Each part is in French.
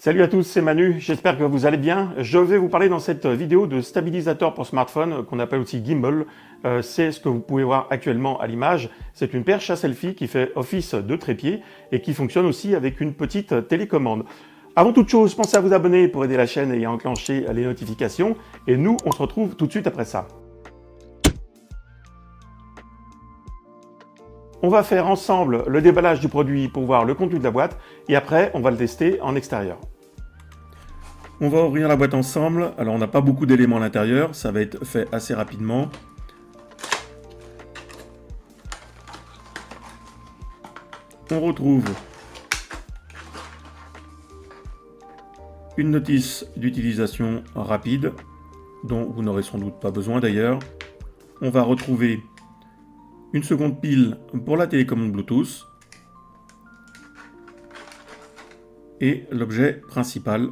Salut à tous, c'est Manu, j'espère que vous allez bien. Je vais vous parler dans cette vidéo de stabilisateur pour smartphone qu'on appelle aussi gimbal. C'est ce que vous pouvez voir actuellement à l'image. C'est une perche à selfie qui fait office de trépied et qui fonctionne aussi avec une petite télécommande. Avant toute chose, pensez à vous abonner pour aider la chaîne et à enclencher les notifications. Et nous, on se retrouve tout de suite après ça. On va faire ensemble le déballage du produit pour voir le contenu de la boîte et après on va le tester en extérieur. On va ouvrir la boîte ensemble. Alors on n'a pas beaucoup d'éléments à l'intérieur, ça va être fait assez rapidement. On retrouve une notice d'utilisation rapide dont vous n'aurez sans doute pas besoin d'ailleurs. On va retrouver une seconde pile pour la télécommande Bluetooth et l'objet principal.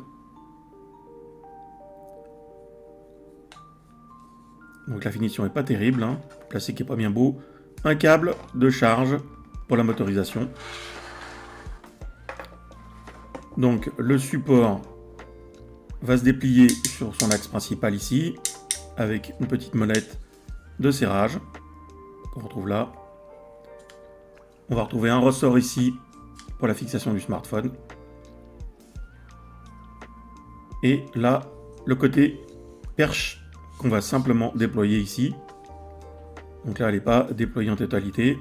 Donc la finition n'est pas terrible, hein. Le plastique n'est pas bien beau. Un câble de charge pour la motorisation. Donc le support va se déplier sur son axe principal ici avec une petite molette de serrage. On retrouve là. On va retrouver un ressort ici pour la fixation du smartphone. Et là, le côté perche qu'on va simplement déployer ici. Donc là, elle n'est pas déployée en totalité.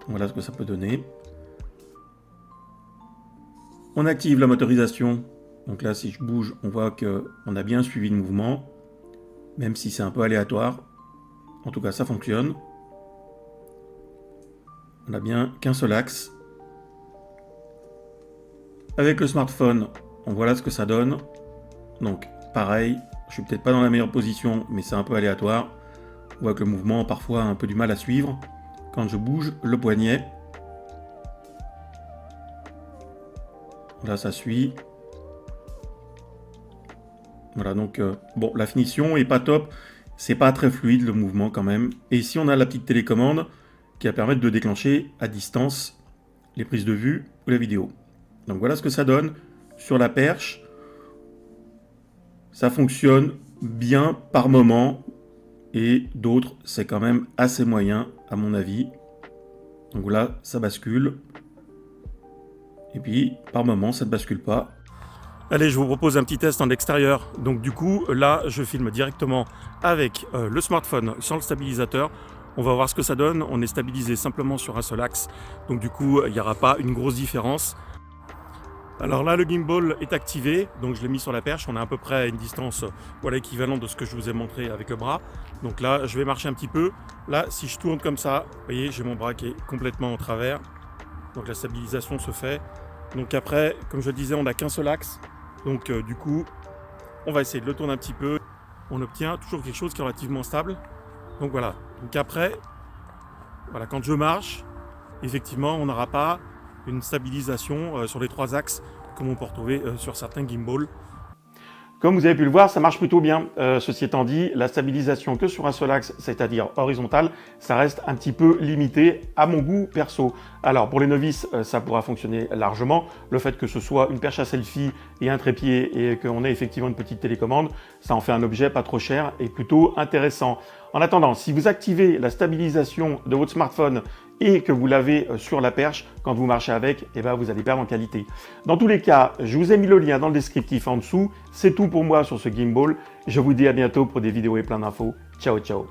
Voilà ce que ça peut donner. On active la motorisation. Donc là, si je bouge, on voit qu'on a bien suivi le mouvement, même si c'est un peu aléatoire. En tout cas, ça fonctionne. On n'a bien qu'un seul axe. Avec le smartphone, voilà ce que ça donne. Donc, pareil, je suis peut-être pas dans la meilleure position, mais c'est un peu aléatoire. On voit que le mouvement, parfois, a un peu du mal à suivre. Quand je bouge le poignet, là, ça suit. Voilà, donc, bon, la finition est pas top. C'est pas très fluide le mouvement quand même. Et ici on a la petite télécommande qui va permettre de déclencher à distance les prises de vue ou la vidéo. Donc voilà ce que ça donne sur la perche. Ça fonctionne bien par moment et d'autres c'est quand même assez moyen à mon avis. Donc voilà, ça bascule. Et puis par moment ça ne bascule pas. Allez, je vous propose un petit test en extérieur. Donc du coup, là, je filme directement avec le smartphone sans le stabilisateur. On va voir ce que ça donne. On est stabilisé simplement sur un seul axe. Donc du coup, il n'y aura pas une grosse différence. Alors là, le gimbal est activé. Donc je l'ai mis sur la perche. On est à peu près à une distance voilà, équivalente de ce que je vous ai montré avec le bras. Donc là, je vais marcher un petit peu. Là, si je tourne comme ça, vous voyez, j'ai mon bras qui est complètement en travers. Donc la stabilisation se fait. Donc après, comme je le disais, on n'a qu'un seul axe. Donc du coup, on va essayer de le tourner un petit peu. On obtient toujours quelque chose qui est relativement stable. Donc voilà. Donc après, voilà, quand je marche, effectivement, on n'aura pas une stabilisation sur les trois axes comme on peut retrouver sur certains gimbals. Comme vous avez pu le voir, ça marche plutôt bien. Ceci étant dit, la stabilisation que sur un seul axe, c'est-à-dire horizontale, ça reste un petit peu limité à mon goût perso. Alors pour les novices, ça pourra fonctionner largement. Le fait que ce soit une perche à selfie et un trépied et qu'on ait effectivement une petite télécommande, ça en fait un objet pas trop cher et plutôt intéressant. En attendant, si vous activez la stabilisation de votre smartphone et que vous l'avez sur la perche, quand vous marchez avec, eh ben vous allez perdre en qualité. Dans tous les cas, je vous ai mis le lien dans le descriptif en dessous. C'est tout pour moi sur ce gimbal. Je vous dis à bientôt pour des vidéos et plein d'infos. Ciao, ciao.